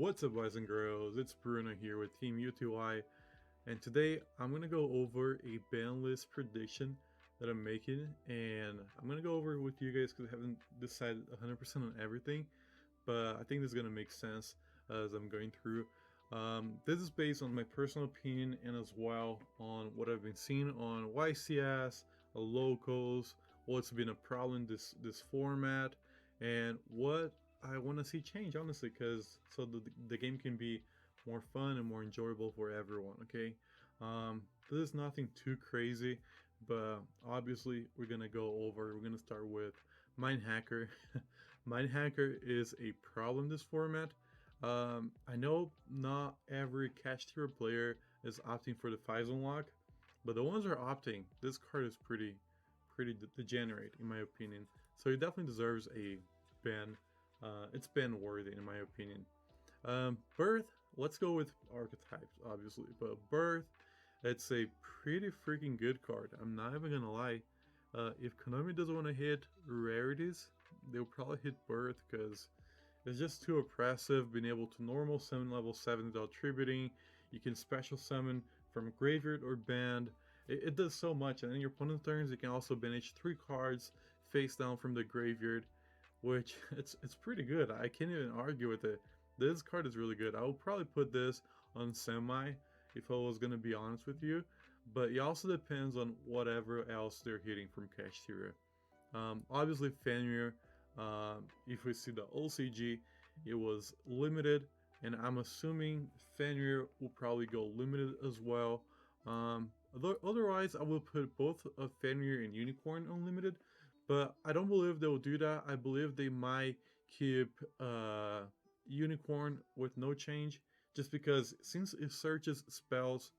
What's up, boys and girls? It's Bruno here with Team U2Y, and today I'm gonna go over a ban list prediction that I'm making, and I'm gonna go over it with you guys because I haven't decided 100% on everything, but I think this is gonna make sense as I'm going through. This is based on my personal opinion and as well on what I've been seeing on YCS, locals, what's been a problem this format, and what I want to see change, honestly, because so the game can be more fun and more enjoyable for everyone. Okay, this is nothing too crazy, but obviously we're gonna start with Mine Hacker. Mine Hacker is a problem this format. I know not every cash tier player is opting for the Fives unlock, but the ones that are opting, this card is pretty degenerate in my opinion. So it definitely deserves a ban. It's ban worthy in my opinion. Birth, let's go with archetypes obviously, but Birth, it's a pretty freaking good card. I'm not even gonna lie. If Konami doesn't want to hit rarities, they'll probably hit Birth because it's just too oppressive. Being able to normal summon level 7 without tributing, you can special summon from graveyard or band. It does so much, and in your opponent's turns, you can also banish 3 cards face down from the graveyard, which it's pretty good. I can't even argue with it. This card is really good. I would probably put this on semi if I was gonna be honest with you, but it also depends on whatever else they're hitting from Cash Tier. Obviously, Fenrir. If we see the OCG, it was limited, and I'm assuming Fenrir will probably go limited as well. Otherwise, I will put both of Fenrir and Unicorn unlimited, but I don't believe they will do that. I believe they might keep Unicorn with no change, just because since it searches spells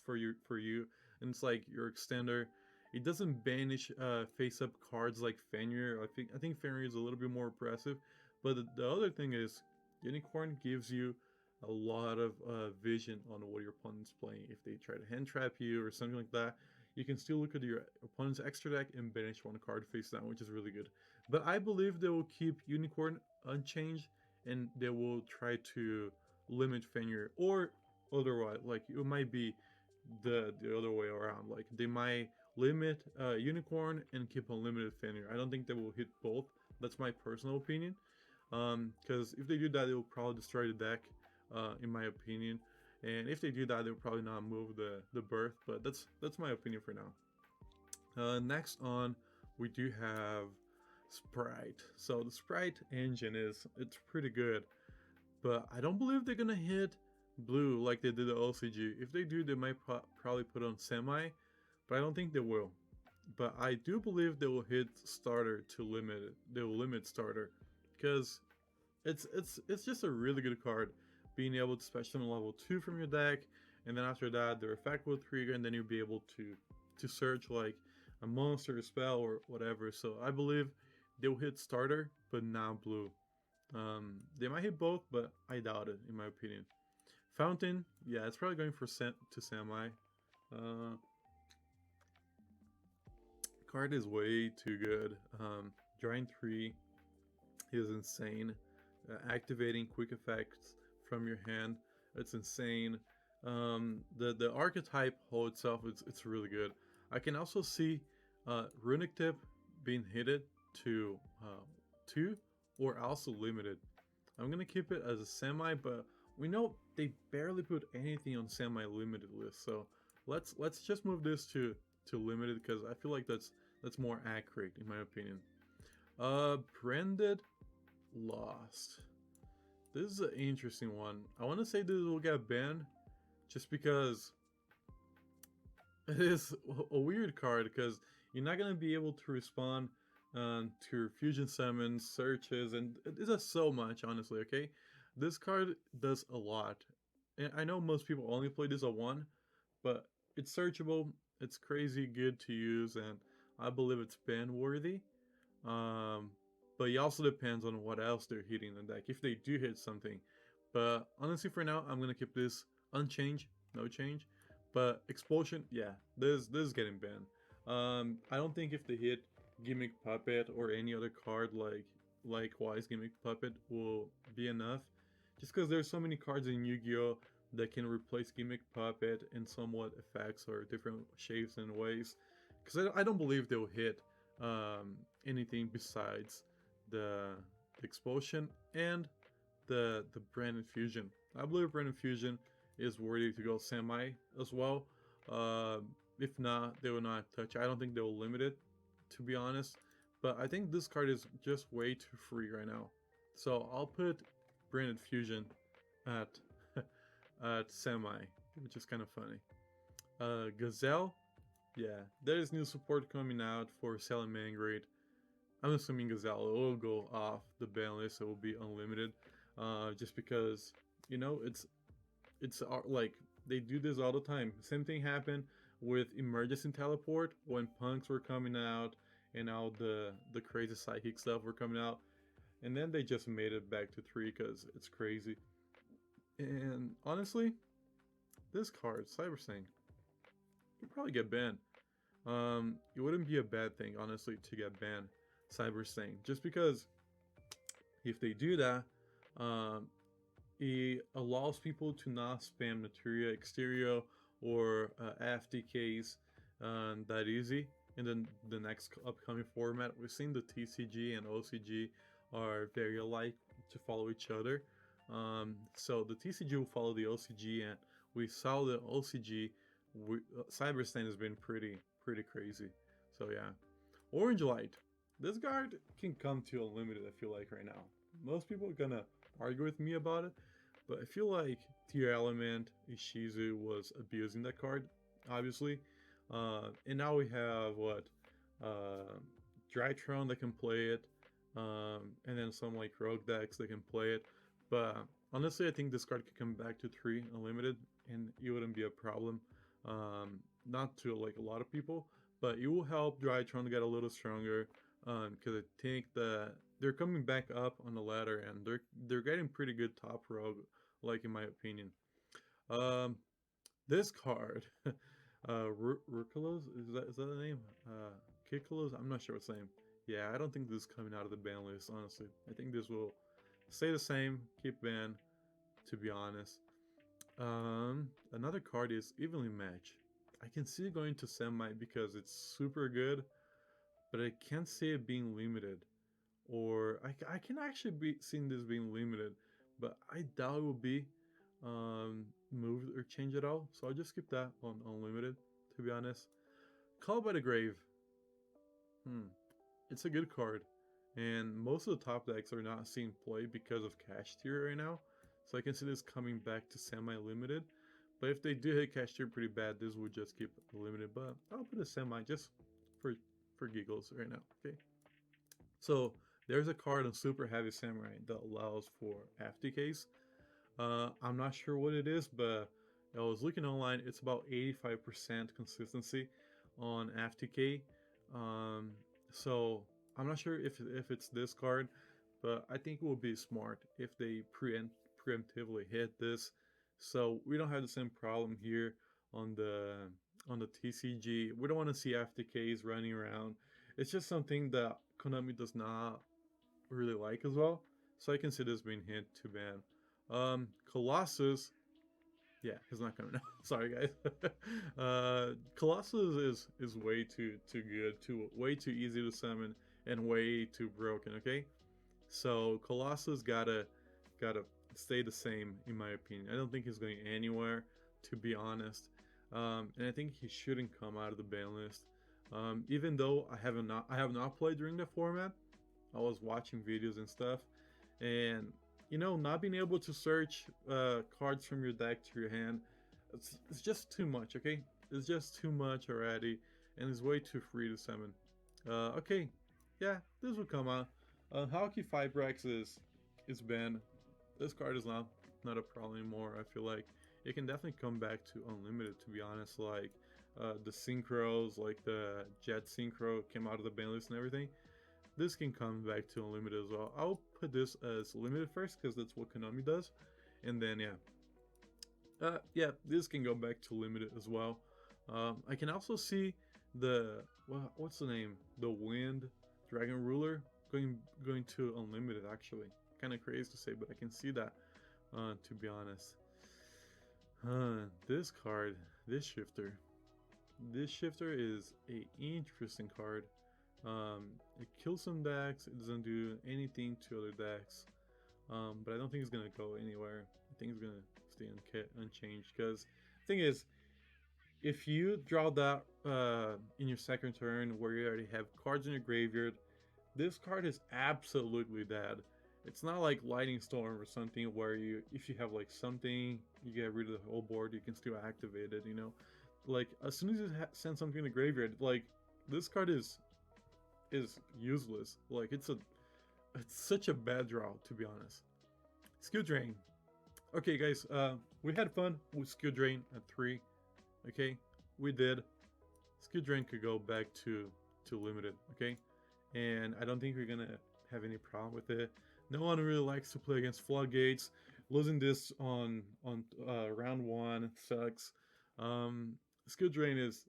for you, and it's like your extender, it doesn't banish face-up cards like Fenrir. I think Fenrir is a little bit more oppressive, but the other thing is Unicorn gives you a lot of vision on what your opponent's playing. If they try to hand trap you or something like that, you can still look at your opponent's extra deck and banish one card face down, which is really good. But I believe they will keep Unicorn unchanged, and they will try to limit Fenrir, or otherwise, like it might be the other way around. Like they might limit Unicorn and keep unlimited Fenrir. I don't think they will hit both. That's my personal opinion. Because if they do that, they will probably destroy the deck, in my opinion. And if they do that, they'll probably not move the Birth. But that's my opinion for now. Next on, we do have Sprite. So the Sprite engine it's pretty good, but I don't believe they're gonna hit blue like they did the OCG. If they do, they might probably put on semi, but I don't think they will. But I do believe they will hit starter to limit it. They will limit starter because it's just a really good card. Being able to special summon level 2 from your deck, and then after that their effect will trigger, and then you'll be able to search like a monster, a spell, or whatever. So I believe they'll hit starter, but not blue. They might hit both, but I doubt it, in my opinion. Fountain, yeah, it's probably going for to semi. Card is way too good. Drawing 3 is insane. Activating quick effects from your hand, it's insane. The archetype whole itself, it's really good. I can also see Runic Tip being hitted to 2 or also limited. I'm gonna keep it as a semi, but we know they barely put anything on semi-limited list, so let's just move this to limited because I feel like that's more accurate in my opinion. Branded Lost. This is an interesting one. I want to say this will get banned just because it is a weird card, because you're not going to be able to respond to fusion summons, searches, and it does so much, honestly, okay? This card does a lot. And I know most people only play this on 1, but it's searchable, it's crazy good to use, and I believe it's ban worthy. But it also depends on what else they're hitting in the deck, if they do hit something. But honestly, for now, I'm going to keep this unchanged, no change. But Expulsion, yeah, this is getting banned. I don't think if they hit Gimmick Puppet or any other card like Wise Gimmick Puppet will be enough just because there's so many cards in Yu-Gi-Oh that can replace Gimmick Puppet in somewhat effects or different shapes and ways. Because I don't believe they'll hit anything besides the, the Expulsion and the Brand Infusion. I believe Brand Infusion is worthy to go semi as well. Uh, if not, they will not touch. I don't think they will limit it, to be honest. But I think this card is just way too free right now. So I'll put Branded Fusion at at semi, which is kind of funny. Gazelle, yeah, there is new support coming out for Selling Mangrade. I'm assuming Gazelle will go off the ban list. It will be unlimited, just because it's like they do this all the time. Same thing happened with Emergency Teleport when punks were coming out and all the crazy psychic stuff were coming out, and then they just made it back to 3 because it's crazy. And honestly, this card, Cyber Sting, could probably get banned. It wouldn't be a bad thing, honestly, to get banned, Cyber Sting, just because if they do that, it allows people to not spam Materia Exterior or AFTKs that easy. And then the next upcoming format, we've seen the TCG and OCG are very alike to follow each other. So the TCG will follow the OCG, and we saw the OCG. Cyberstain has been pretty crazy. So yeah, Orange Light. This card can come to unlimited. I feel like right now, most people are gonna argue with me about it, but I feel like Tier Element Ishizu was abusing that card, obviously. And now we have what Drytron that can play it, and then some like rogue decks that can play it. But honestly, I think this card could come back to 3 unlimited, and it wouldn't be a problem. Not to like a lot of people, but it will help Drytron get a little stronger. Because I think that they're coming back up on the ladder, and they're getting pretty good top rogue, like in my opinion. This card, Rukulos, is that the name? Kikulos? I'm not sure what's the name. Yeah, I don't think this is coming out of the ban list, honestly. I think this will stay the same, keep banned, to be honest. Another card is Evenly Match. I can see it going to semi because it's super good, but I can't see it being limited. Or I can actually be seeing this being limited, but I doubt it will be moved or changed at all. So I'll just skip that on unlimited, to be honest. Call by the Grave. It's a good card, and most of the top decks are not seeing play because of cash tier right now. So I can see this coming back to semi-limited. But if they do hit cash tier pretty bad, this would just keep limited. But I'll put a semi just for giggles right now. Okay. So there's a card on Super Heavy Samurai that allows for FTKs. I'm not sure what it is, but I was looking online. It's about 85% consistency on FTK. So I'm not sure if it's this card, but I think it would be smart if they preemptively hit this, so we don't have the same problem here on the TCG. We don't want to see FTKs running around. It's just something that Konami does not really like as well. So I can see this being hit to ban. Colossus, yeah, he's not coming out. Sorry guys. Colossus is way too good, way too easy to summon, and way too broken. Okay, so Colossus gotta stay the same in my opinion. I don't think he's going anywhere, to be honest. And I think he shouldn't come out of the ban list. Even though I have not played during the format, I was watching videos and stuff, and not being able to search cards from your deck to your hand, it's just too much. Okay, it's just too much already, and it's way too free to summon. Okay, yeah, this will come out. Hauki Fibrex is banned. This card is not a problem anymore. I feel like it can definitely come back to unlimited, to be honest. Like the synchros, like the Jet Synchro came out of the ban list and everything. This can come back to unlimited as well. I'll put this as limited first because that's what Konami does, and then yeah, this can go back to limited as well. I can also see the what's the name? The Wind Dragon Ruler going to unlimited. Actually, kind of crazy to say, but I can see that. To be honest. This card, this shifter. This shifter is a interesting card. It kills some decks. It doesn't do anything to other decks. But I don't think it's gonna go anywhere. I think it's gonna stay unchanged. Because the thing is, if you draw that in your second turn, where you already have cards in your graveyard, this card is absolutely dead. It's not like Lightning Storm or something where you, if you have like something, you get rid of the whole board, you can still activate it. You know, like as soon as you send something in the graveyard, like this card is useless. Like it's such a bad draw, to be honest. Skill Drain. Okay, guys, we had fun with Skill Drain at 3. Okay, we did. Skill Drain could go back to limited. Okay, and I don't think we're gonna have any problem with it. No one really likes to play against Floodgates. Losing this on round 1 sucks. Um, Skill Drain is,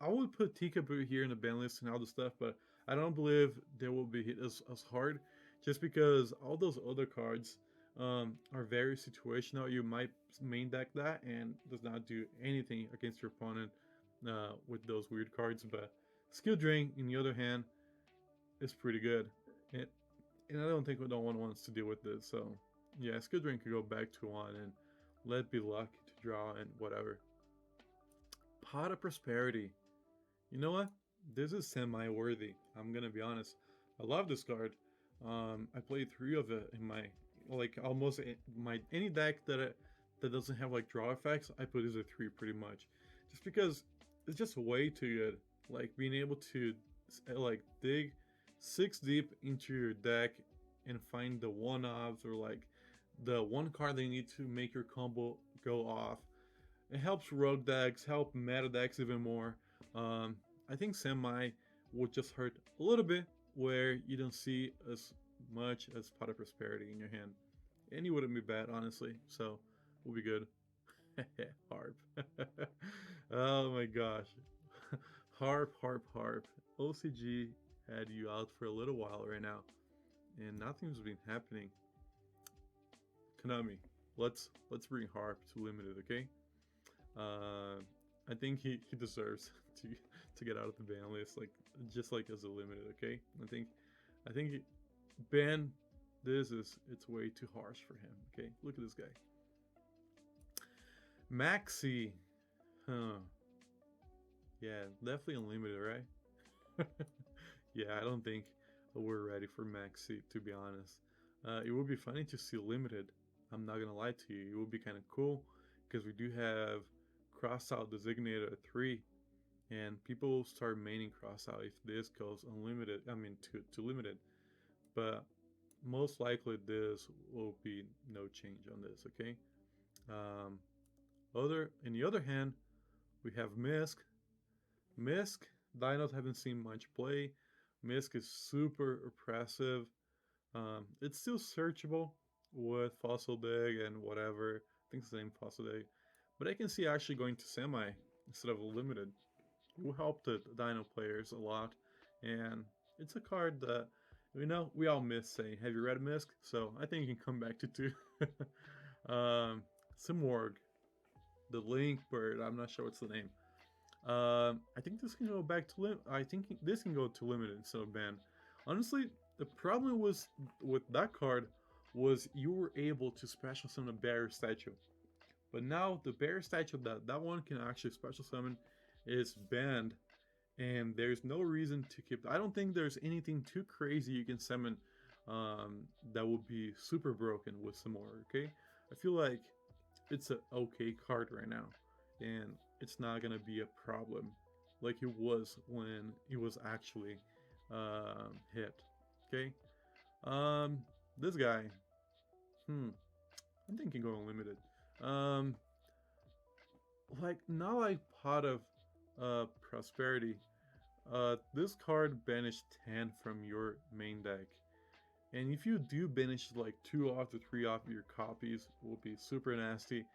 I would put Teekaboo here in the ban list and all the stuff, but I don't believe they will be hit as hard, just because all those other cards are very situational. You might main deck that and does not do anything against your opponent with those weird cards. But Skill Drain, on the other hand, is pretty good, and I don't think no one wants to deal with this. So yeah, Skill Drain could go back to 1 and let be luck to draw and whatever. Pot of Prosperity. You know what? This is semi-worthy. I'm gonna be honest. I love this card. I played 3 of it in my, like, almost my any deck that doesn't have like draw effects. I put this at 3 pretty much, just because it's just way too good. Like being able to like dig 6 deep into your deck and find the one-offs or like the one card they need to make your combo go off. It helps rogue decks, help meta decks even more. I think semi would just hurt a little bit where you don't see as much as Pot of Prosperity in your hand. And you wouldn't be bad, honestly, so we'll be good. Harp. Oh my gosh. Harp, harp, harp. OCG had you out for a little while right now, and nothing's been happening. Konami, let's bring Harp to limited, okay? I think he deserves to get out of the ban list, like just like as a limited, okay? I think ban this is, it's way too harsh for him, okay? Look at this guy. Maxi. Huh. Yeah, definitely unlimited, right? Yeah, I don't think we're ready for Maxi, to be honest. It would be funny to see limited. I'm not gonna lie to you. It would be kind of cool because we do have Crossout designated at 3, and people start maining Crossout if this goes unlimited. I mean to limited, but most likely this will be no change on this. Okay. In the other hand, we have Misk. Misk, Dinos haven't seen much play. Misk is super oppressive. It's still searchable with Fossil Dig and whatever. I think it's the name Fossil Dig. But I can see actually going to semi instead of limited. It will help the Dino players a lot. And it's a card that, we all miss saying, have you read Misk? So I think you can come back to 2. Simorg. The Link Bird. I'm not sure what's the name. I think this can go back to I think this can go to limited instead of ban. Honestly, the problem was with that card was you were able to special summon a bear statue, but now the bear statue that one can actually special summon is banned, and there's no reason to keep. I don't think there's anything too crazy you can summon that would be super broken with some more. Okay, I feel like it's an okay card right now, and it's not gonna be a problem like it was when it was actually hit. Okay, this guy, I'm thinking going limited. Like not like Pot of Prosperity. This card banished 10 from your main deck, and if you do banish like 2 off to 3 off your copies, will be super nasty.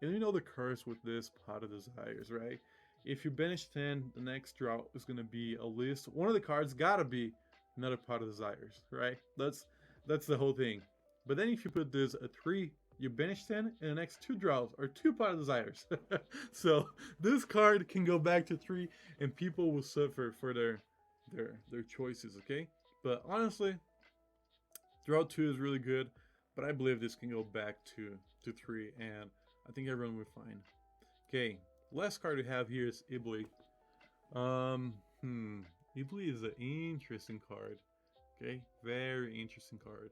And you know the curse with this Pot of Desires, right? If you banish 10, the next draw is gonna be a list. One of the cards gotta be another Pot of Desires, right? That's the whole thing. But then if you put this at 3, you banish 10, and the next 2 draws are 2 Pot of Desires. So this card can go back to 3, and people will suffer for their choices, okay? But honestly, draw 2 is really good, but I believe this can go back to 3, and I think everyone will be fine. Okay, last card we have here is Ibli. Um, hmm, Ibli is an interesting card. Okay, very interesting card.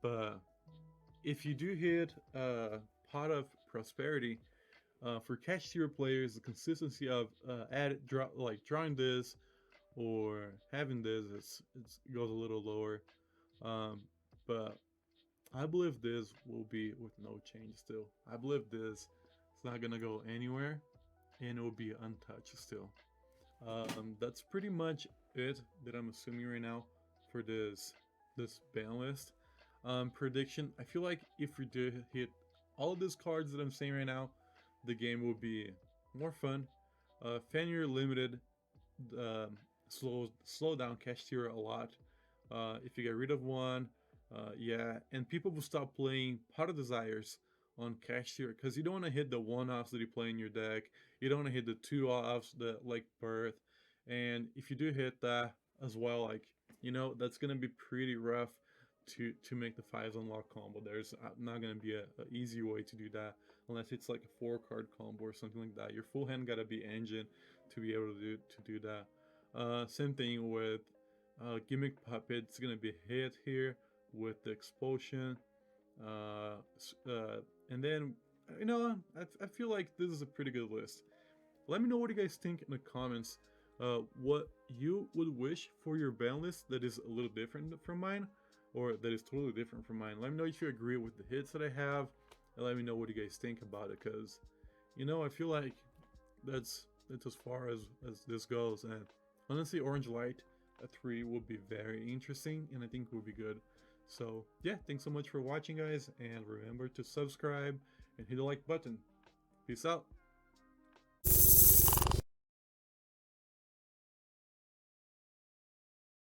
But if you do hit Pot of Prosperity, for cash tier players, the consistency of drawing this or having this it goes a little lower. Um, but I believe this will be with no change still. I believe this is not gonna go anywhere, and it will be untouched still. That's pretty much it that I'm assuming right now for this ban list. Prediction: I feel like if we did hit all of these cards that I'm saying right now, the game will be more fun. Fenrir limited slow down cash tier a lot. If you get rid of one, yeah, and people will stop playing Pot of Desires on cash tier because you don't want to hit the one offs that you play in your deck. You don't want to hit the two offs that like Birth, and if you do hit that as well, like that's gonna be pretty rough to make the fives unlock combo. There's not gonna be a easy way to do that unless it's like a 4 card combo or something like that. Your full hand gotta be engine to be able to do that. Same thing with Gimmick Puppet. It's gonna be hit here with the explosion. Uh, and then I feel like this is a pretty good list. Let me know what you guys think in the comments. What you would wish for your ban list that is a little different from mine, or that is totally different from mine. Let me know if you agree with the hits that I have, and let me know what you guys think about it. Because, I feel like that's as far as this goes. And honestly, Orange Light at 3 would be very interesting, and I think would be good. So yeah, thanks so much for watching, guys, and remember to subscribe and hit the like button. Peace out.